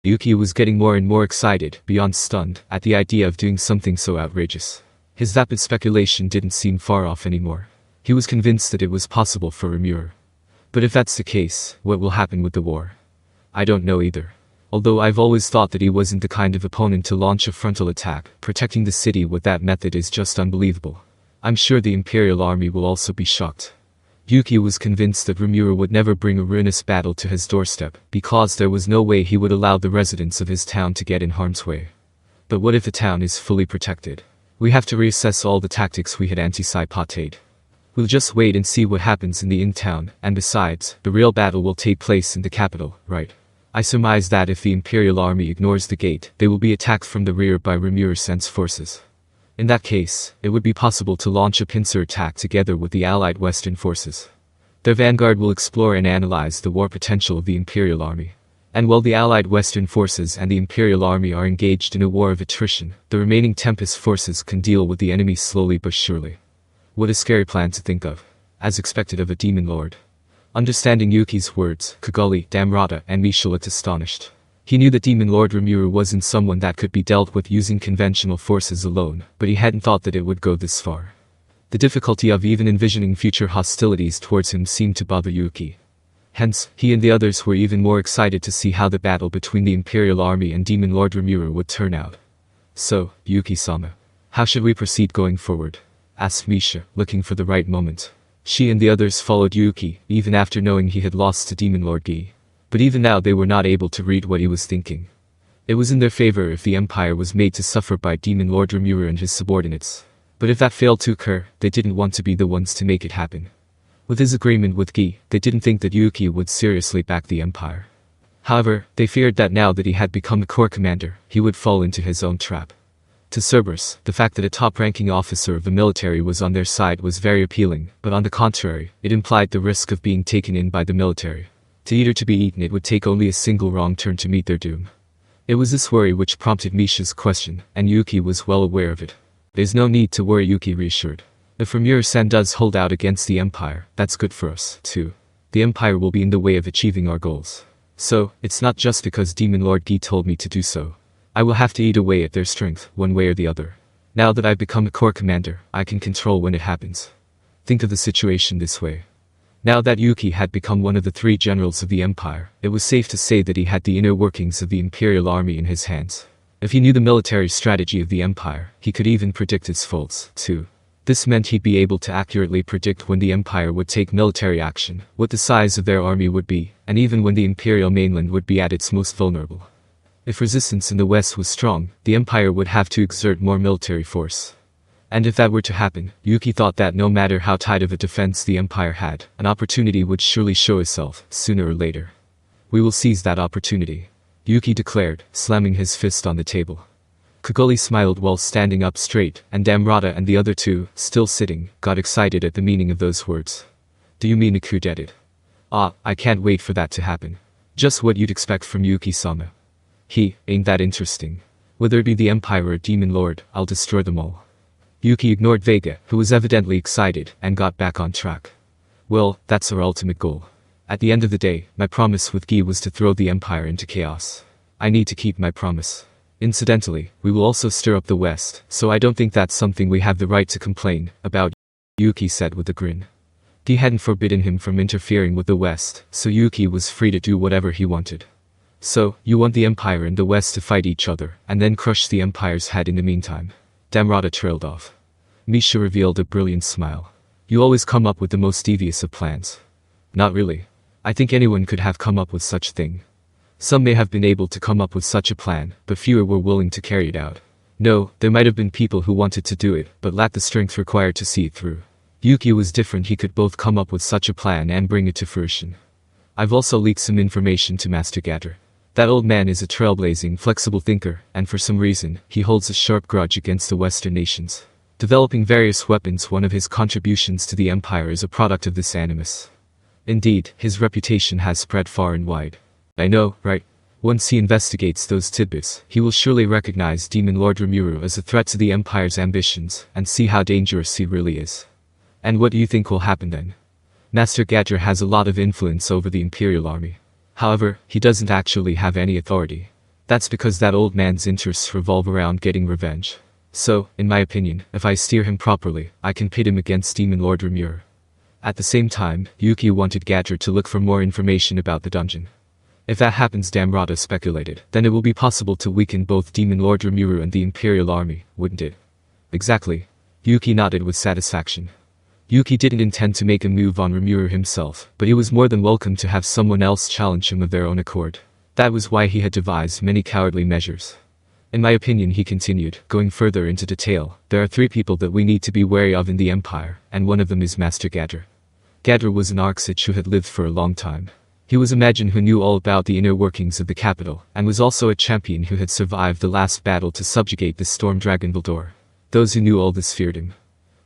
Yuuki was getting more and more excited, beyond stunned, at the idea of doing something so outrageous. His vapid speculation didn't seem far off anymore. He was convinced that it was possible for Rimuru. But if that's the case, what will happen with the war? I don't know either. Although I've always thought that he wasn't the kind of opponent to launch a frontal attack, protecting the city with that method is just unbelievable. I'm sure the Imperial army will also be shocked. Yuuki was convinced that Rimuru would never bring a ruinous battle to his doorstep, because there was no way he would allow the residents of his town to get in harm's way. But what if the town is fully protected? We have to reassess all the tactics we had anticipated. We'll just wait and see what happens in the in-town, and besides, the real battle will take place in the capital, right? I surmise that if the Imperial army ignores the gate, they will be attacked from the rear by Rimuru's forces. In that case, it would be possible to launch a pincer attack together with the allied Western forces. Their vanguard will explore and analyze the war potential of the Imperial army. And while the allied Western forces and the Imperial army are engaged in a war of attrition, the remaining Tempest forces can deal with the enemy slowly but surely. What a scary plan to think of. As expected of a demon lord. Understanding Yuuki's words, Kaguli, Damrada, and Misha looked astonished. He knew that Demon Lord Rimuru wasn't someone that could be dealt with using conventional forces alone, but he hadn't thought that it would go this far. The difficulty of even envisioning future hostilities towards him seemed to bother Yuuki. Hence, he and the others were even more excited to see how the battle between the Imperial army and Demon Lord Rimuru would turn out. So, Yuuki-sama, how should we proceed going forward? Asked Misha, looking for the right moment. She and the others followed Yuuki, even after knowing he had lost to Demon Lord Gi. But even now they were not able to read what he was thinking. It was in their favor if the Empire was made to suffer by Demon Lord Rimuru and his subordinates. But if that failed to occur, they didn't want to be the ones to make it happen. With his agreement with Gi, they didn't think that Yuuki would seriously back the Empire. However, they feared that now that he had become a corps commander, he would fall into his own trap. To Cerberus, the fact that a top-ranking officer of the military was on their side was very appealing, but on the contrary, it implied the risk of being taken in by the military. To eat or to be eaten, it would take only a single wrong turn to meet their doom. It was this worry which prompted Misha's question, and Yuuki was well aware of it. There's no need to worry, Yuuki reassured. If Rimuru-san does hold out against the Empire, that's good for us, too. The Empire will be in the way of achieving our goals. So, it's not just because Demon Lord Gi told me to do so. I will have to eat away at their strength, one way or the other. Now that I've become a corps commander, I can control when it happens. Think of the situation this way. Now that Yuuki had become one of the 3 generals of the Empire, it was safe to say that he had the inner workings of the Imperial army in his hands. If he knew the military strategy of the Empire, he could even predict its faults, too. This meant he'd be able to accurately predict when the Empire would take military action, what the size of their army would be, and even when the Imperial mainland would be at its most vulnerable. If resistance in the West was strong, the Empire would have to exert more military force. And if that were to happen, Yuuki thought that no matter how tight of a defense the Empire had, an opportunity would surely show itself, sooner or later. We will seize that opportunity, Yuuki declared, slamming his fist on the table. Kaguli smiled while standing up straight, and Damrada and the other 2, still sitting, got excited at the meaning of those words. Do you mean a coup d'etat? Ah, I can't wait for that to happen. Just what you'd expect from Yuuki-sama. Ain't that interesting. Whether it be the Empire or Demon Lord, I'll destroy them all. Yuuki ignored Vega, who was evidently excited, and got back on track. Well, that's our ultimate goal. At the end of the day, my promise with Gi was to throw the Empire into chaos. I need to keep my promise. Incidentally, we will also stir up the West, so I don't think that's something we have the right to complain about, Yuuki said with a grin. Gi hadn't forbidden him from interfering with the West, so Yuuki was free to do whatever he wanted. So, you want the Empire and the West to fight each other, and then crush the Empire's head in the meantime. Damrada trailed off. Misha revealed a brilliant smile. You always come up with the most devious of plans. Not really. I think anyone could have come up with such a thing. Some may have been able to come up with such a plan, but fewer were willing to carry it out. No, there might have been people who wanted to do it, but lacked the strength required to see it through. Yuuki was different, he could both come up with such a plan and bring it to fruition. I've also leaked some information to Master Gadra. That old man is a trailblazing, flexible thinker, and for some reason, he holds a sharp grudge against the Western nations. Developing various weapons, one of his contributions to the Empire, is a product of this animus. Indeed, his reputation has spread far and wide. I know, right? Once he investigates those tidbits, he will surely recognize Demon Lord Rimuru as a threat to the Empire's ambitions, and see how dangerous he really is. And what do you think will happen then? Master Gadra has a lot of influence over the Imperial army. However, he doesn't actually have any authority. That's because that old man's interests revolve around getting revenge. So, in my opinion, if I steer him properly, I can pit him against Demon Lord Rimuru. At the same time, Yuuki wanted Gadra to look for more information about the dungeon. If that happens, Damrada speculated, then it will be possible to weaken both Demon Lord Rimuru and the Imperial army, wouldn't it? Exactly. Yuuki nodded with satisfaction. Yuuki didn't intend to make a move on Rimuru himself, but he was more than welcome to have someone else challenge him of their own accord. That was why he had devised many cowardly measures. In my opinion, he continued, going further into detail, there are 3 people that we need to be wary of in the Empire, and one of them is Master Gadra. Gadra was an Arxich who had lived for a long time. He was a Magian who knew all about the inner workings of the capital, and was also a champion who had survived the last battle to subjugate the storm dragon Valdor. Those who knew all this feared him.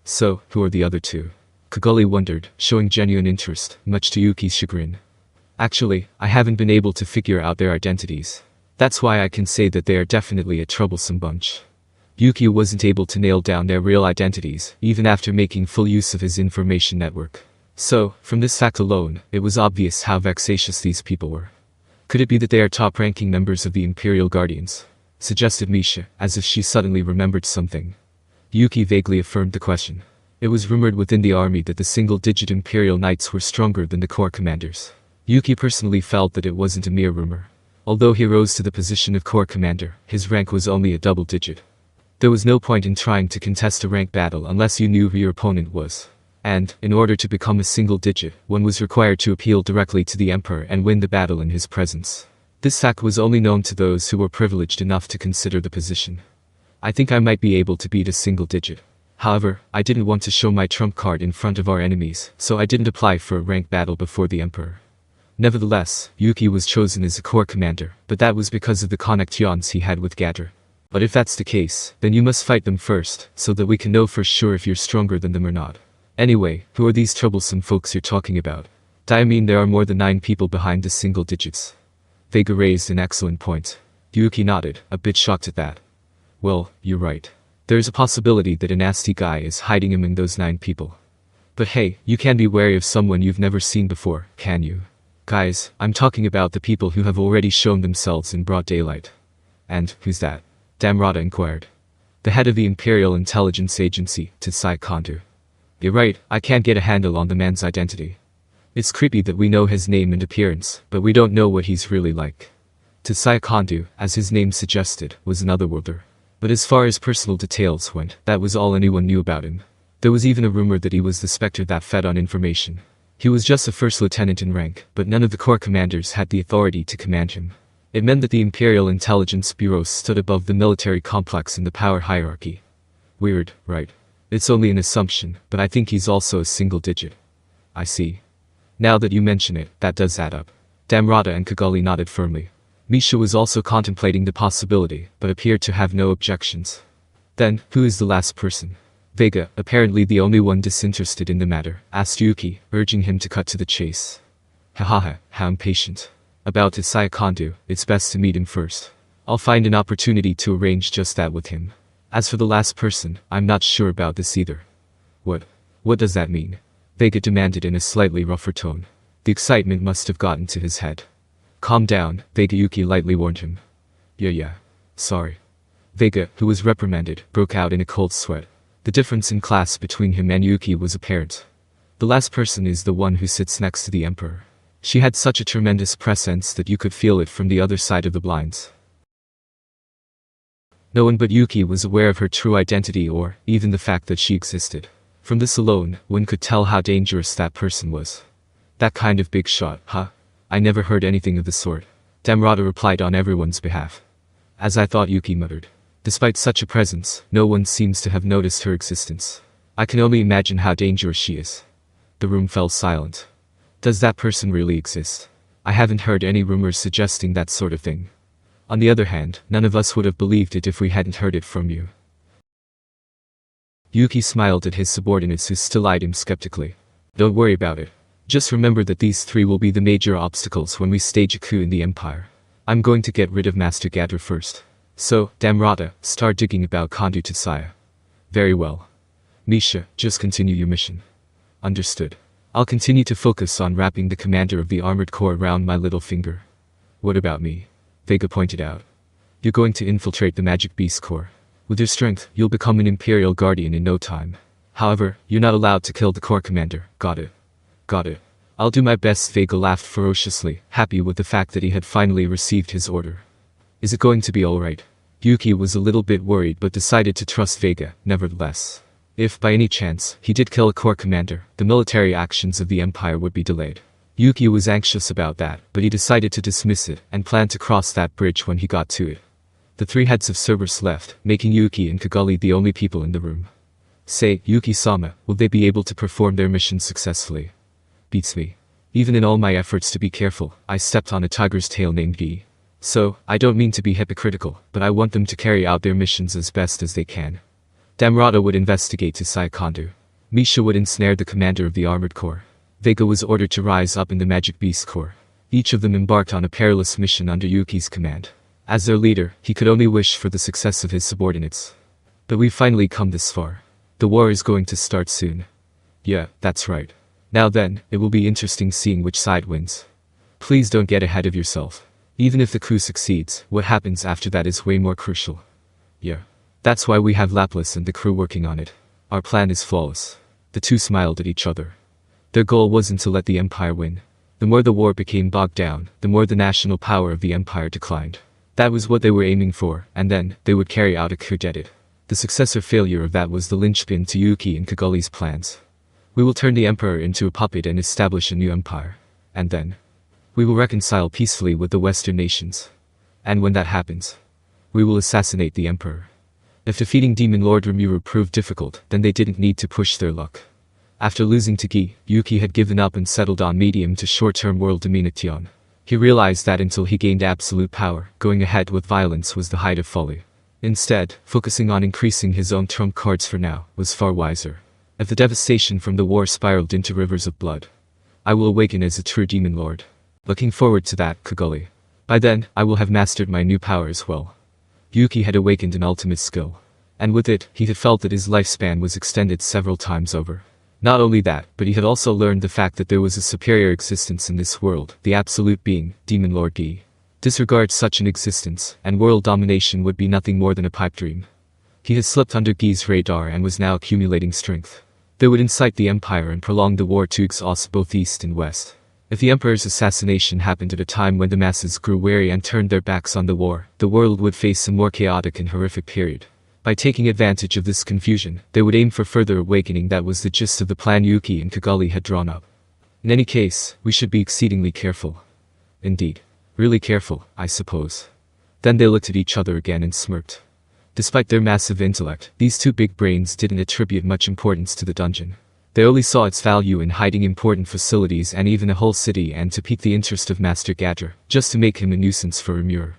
So, who are the other 2? Kaguli wondered, showing genuine interest, much to Yuki's chagrin. Actually, I haven't been able to figure out their identities. That's why I can say that they are definitely a troublesome bunch. Yuuki wasn't able to nail down their real identities, even after making full use of his information network. So, from this fact alone, it was obvious how vexatious these people were. Could it be that they are top-ranking members of the Imperial Guardians? Suggested Misha, as if she suddenly remembered something. Yuuki vaguely affirmed the question. It was rumored within the army that the single-digit Imperial Knights were stronger than the corps commanders. Yuuki personally felt that it wasn't a mere rumor. Although he rose to the position of corps commander, his rank was only a double digit. There was no point in trying to contest a rank battle unless you knew who your opponent was. And, in order to become a single digit, one was required to appeal directly to the Emperor and win the battle in his presence. This fact was only known to those who were privileged enough to consider the position. I think I might be able to beat a single digit. However, I didn't want to show my trump card in front of our enemies, so I didn't apply for a rank battle before the Emperor. Nevertheless, Yuuki was chosen as a corps commander, but that was because of the connections he had with Gadra. But if that's the case, then you must fight them first, so that we can know for sure if you're stronger than them or not. Anyway, who are these troublesome folks you're talking about? I mean there are more than 9 people behind the single digits. Vega raised an excellent point. Yuuki nodded, a bit shocked at that. Well, you're right. There's a possibility that a nasty guy is hiding among those 9 people. But hey, you can be wary of someone you've never seen before, can you? Guys, I'm talking about the people who have already shown themselves in broad daylight. And, who's that? Damrada inquired. The head of the Imperial Intelligence Agency, Tatsuya Kondou. You're right, I can't get a handle on the man's identity. It's creepy that we know his name and appearance, but we don't know what he's really like. Tatsuya Kondou, as his name suggested, was an otherworlder. But as far as personal details went, that was all anyone knew about him. There was even a rumor that he was the specter that fed on information. He was just a first lieutenant in rank, but none of the corps commanders had the authority to command him. It meant that the Imperial Intelligence Bureau stood above the military complex in the power hierarchy. Weird, right? It's only an assumption, but I think he's also a single digit. I see. Now that you mention it, that does add up. Damrada and Kaguli nodded firmly. Misha was also contemplating the possibility, but appeared to have no objections. Then, who is the last person? Vega, apparently the only one disinterested in the matter, asked Yuuki, urging him to cut to the chase. Hahaha, how impatient. About Tatsuya Kondou, it's best to meet him first. I'll find an opportunity to arrange just that with him. As for the last person, I'm not sure about this either. What does that mean? Vega demanded in a slightly rougher tone. The excitement must have gotten to his head. Calm down, Vega, Yuuki lightly warned him. Yeah. Sorry. Vega, who was reprimanded, broke out in a cold sweat. The difference in class between him and Yuuki was apparent. The last person is the one who sits next to the Emperor. She had such a tremendous presence that you could feel it from the other side of the blinds. No one but Yuuki was aware of her true identity or, even the fact that she existed. From this alone, one could tell how dangerous that person was. That kind of big shot, huh? I never heard anything of the sort. Damrada replied on everyone's behalf. As I thought, Yuuki muttered. Despite such a presence, no one seems to have noticed her existence. I can only imagine how dangerous she is. The room fell silent. Does that person really exist? I haven't heard any rumors suggesting that sort of thing. On the other hand, none of us would have believed it if we hadn't heard it from you. Yuuki smiled at his subordinates who still eyed him skeptically. Don't worry about it. Just remember that these 3 will be the major obstacles when we stage a coup in the Empire. I'm going to get rid of Master Gadra first. So, Damrada, start digging about Kondou Tatsuya. Very well. Misha, just continue your mission. Understood. I'll continue to focus on wrapping the commander of the armored corps around my little finger. What about me? Vega pointed out. You're going to infiltrate the Magic Beast Corps. With your strength, you'll become an Imperial Guardian in no time. However, you're not allowed to kill the Corps Commander. Got it? Got it. I'll do my best. Vega laughed ferociously, happy with the fact that he had finally received his order. Is it going to be alright? Yuuki was a little bit worried but decided to trust Vega, nevertheless. If, by any chance, he did kill a Corps Commander, the military actions of the Empire would be delayed. Yuuki was anxious about that, but he decided to dismiss it, and planned to cross that bridge when he got to it. The three heads of Cerberus left, making Yuuki and Kaguli the only people in the room. Say, Yuki-sama, will they be able to perform their mission successfully? Beats me. Even in all my efforts to be careful, I stepped on a tiger's tail named Gi. So, I don't mean to be hypocritical, but I want them to carry out their missions as best as they can. Damrada would investigate Tatsuya Kondou. Misha would ensnare the commander of the armored corps. Vega was ordered to rise up in the Magic Beast Corps. Each of them embarked on a perilous mission under Yuki's command. As their leader, he could only wish for the success of his subordinates. But we've finally come this far. The war is going to start soon. Yeah, that's right. Now then, it will be interesting seeing which side wins. Please don't get ahead of yourself. Even if the coup succeeds, what happens after that is way more crucial. Yeah. That's why we have Laplace and the crew working on it. Our plan is flawless. The two smiled at each other. Their goal wasn't to let the Empire win. The more the war became bogged down, the more the national power of the Empire declined. That was what they were aiming for, and then, they would carry out a coup d'etat. The success or failure of that was the linchpin to Yuuki and Kaguli's plans. We will turn the Emperor into a puppet and establish a new empire. And then, we will reconcile peacefully with the Western nations. And when that happens, we will assassinate the Emperor. If defeating Demon Lord Rimuru proved difficult, then they didn't need to push their luck. After losing to Gi, Yuuki had given up and settled on medium to short-term world domination. He realized that until he gained absolute power, going ahead with violence was the height of folly. Instead, focusing on increasing his own trump cards for now, was far wiser. If the devastation from the war spiraled into rivers of blood, I will awaken as a true Demon Lord. Looking forward to that, Kaguli. By then, I will have mastered my new power as well. Yuuki had awakened an ultimate skill. And with it, he had felt that his lifespan was extended several times over. Not only that, but he had also learned the fact that there was a superior existence in this world, the absolute being, Demon Lord Gi. Disregard such an existence, and world domination would be nothing more than a pipe dream. He had slipped under Gi's radar and was now accumulating strength. They would incite the Empire and prolong the war to exhaust both East and West. If the Emperor's assassination happened at a time when the masses grew wary and turned their backs on the war, the world would face a more chaotic and horrific period. By taking advantage of this confusion, they would aim for further awakening. That was the gist of the plan Yuuki and Kaguli had drawn up. In any case, we should be exceedingly careful. Indeed. Really careful, I suppose. Then they looked at each other again and smirked. Despite their massive intellect, these two big brains didn't attribute much importance to the dungeon. They only saw its value in hiding important facilities and even a whole city, and to pique the interest of Master Gadra, just to make him a nuisance for Rimuru.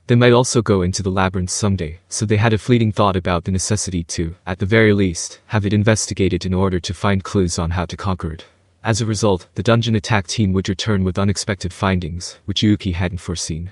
They might also go into the labyrinth someday, so they had a fleeting thought about the necessity to, at the very least, have it investigated in order to find clues on how to conquer it. As a result, the dungeon attack team would return with unexpected findings, which Yuuki hadn't foreseen.